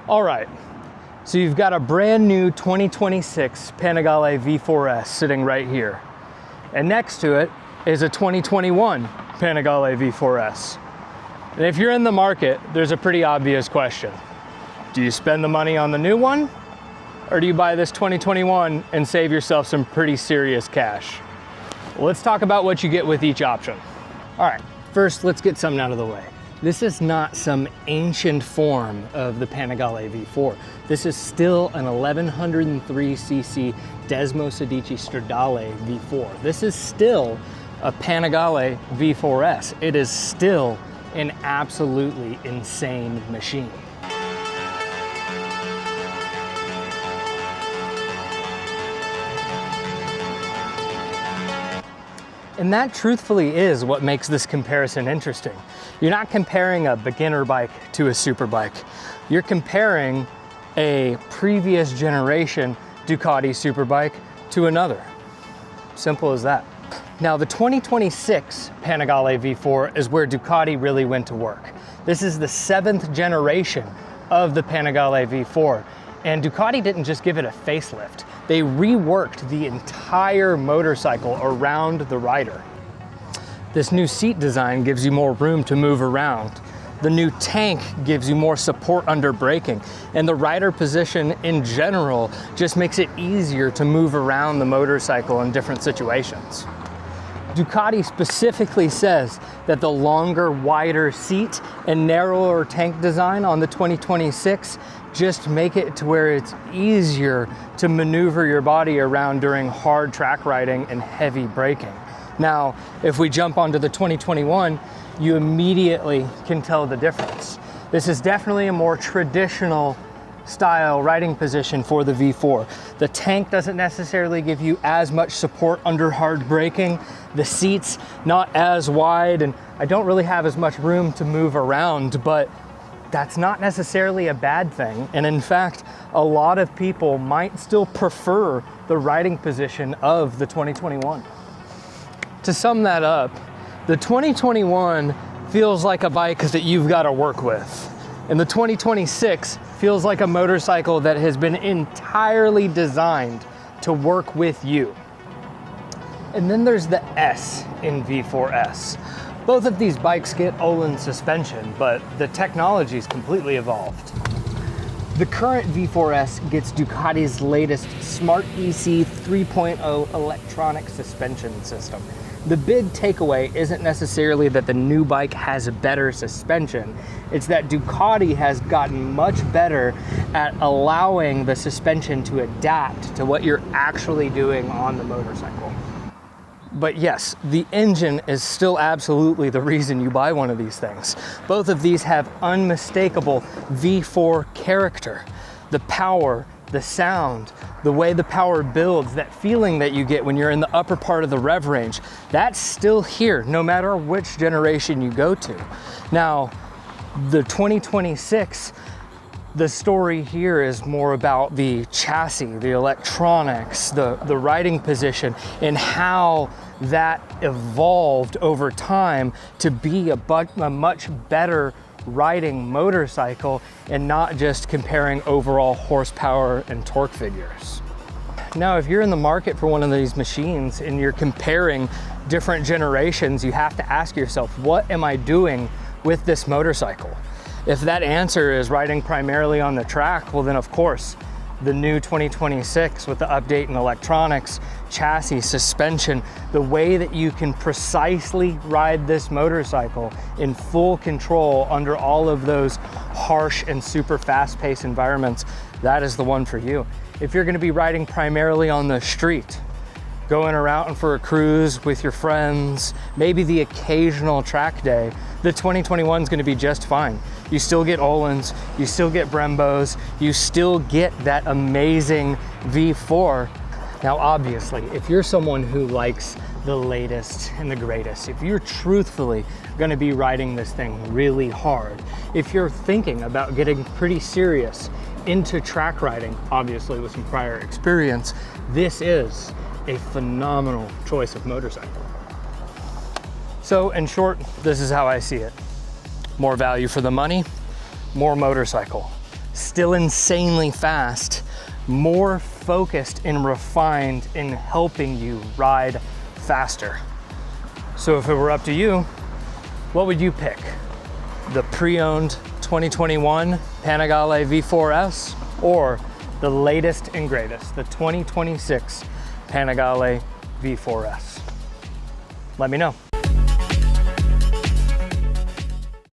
All right, so you've got a brand new 2026 Panigale V4s sitting right here. And next to it is a 2021 Panigale V4s. And if you're in the market, there's a pretty obvious question. Do you spend the money on the new one? Or do you buy this 2021 and save yourself some pretty serious cash? Well, let's talk about what you get with each option. All right, first let's get something out of the way. This is not some ancient form of the Panigale V4. This is still an 1103cc Desmos Adige Stradale V4. This is still a Panigale V4s. It is still an absolutely insane machine. And that truthfully is what makes this comparison interesting. You're not comparing a beginner bike to a super bike. You're comparing a previous generation Ducati superbike to another. Simple as that. Now the 2026 Panigale V4 is where Ducati really went to work. This is the 7th generation of the Panigale V4, and Ducati didn't just give it a facelift. They reworked the entire motorcycle around the rider. This new seat design gives you more room to move around. The new tank gives you more support under braking, and the rider position in general just makes it easier to move around the motorcycle in different situations. Ducati specifically says that the longer, wider seat and narrower tank design on the 2026 just make it to where it's easier to maneuver your body around during hard track riding and heavy braking. Now, if we jump onto the 2021, you immediately can tell the difference. This is definitely a more traditional style riding position for the V4. The tank doesn't necessarily give you as much support under hard braking. The seats not as wide, and I don't really have as much room to move around, but that's not necessarily a bad thing. And in fact, a lot of people might still prefer the riding position of the 2021. To sum that up, the 2021 feels like a bike that you've got to work with. And the 2026 feels like a motorcycle that has been entirely designed to work with you. And then there's the S in V4S. Both of these bikes get Öhlins suspension, but the technology's completely evolved. The current V4S gets Ducati's latest Smart EC 3.0 electronic suspension system. The big takeaway isn't necessarily that the new bike has a better suspension, it's that Ducati has gotten much better at allowing the suspension to adapt to what you're actually doing on the motorcycle. But yes, the engine is still absolutely the reason you buy one of these things. Both of these have unmistakable V4 character. The power, the sound, the way the power builds, that feeling that you get when you're in the upper part of the rev range, that's still here no matter which generation you go to. Now, the 2026, the story here is more about the chassis, the electronics, the riding position, and how that evolved over time to be a much better riding motorcycle and not just comparing overall horsepower and torque figures. Now, if you're in the market for one of these machines and you're comparing different generations, you have to ask yourself, what am I doing with this motorcycle? If that answer is riding primarily on the track, well then of course, the new 2026 with the update in electronics, chassis, suspension, the way that you can precisely ride this motorcycle in full control under all of those harsh and super fast-paced environments, that is the one for you. If you're gonna be riding primarily on the street, going around for a cruise with your friends, maybe the occasional track day, the 2021 is going to be just fine. You still get Öhlins, you still get Brembos, you still get that amazing V4. Now, obviously, if you're someone who likes the latest and the greatest, if you're truthfully going to be riding this thing really hard, if you're thinking about getting pretty serious into track riding, obviously with some prior experience, this is a phenomenal choice of motorcycle. So in short, this is how I see it. More value for the money, more motorcycle. still insanely fast, more focused and refined in helping you ride faster. So if it were up to you, what would you pick? The pre-owned 2021 Panigale V4s or the latest and greatest, the 2026 Panigale V4s? Let me know.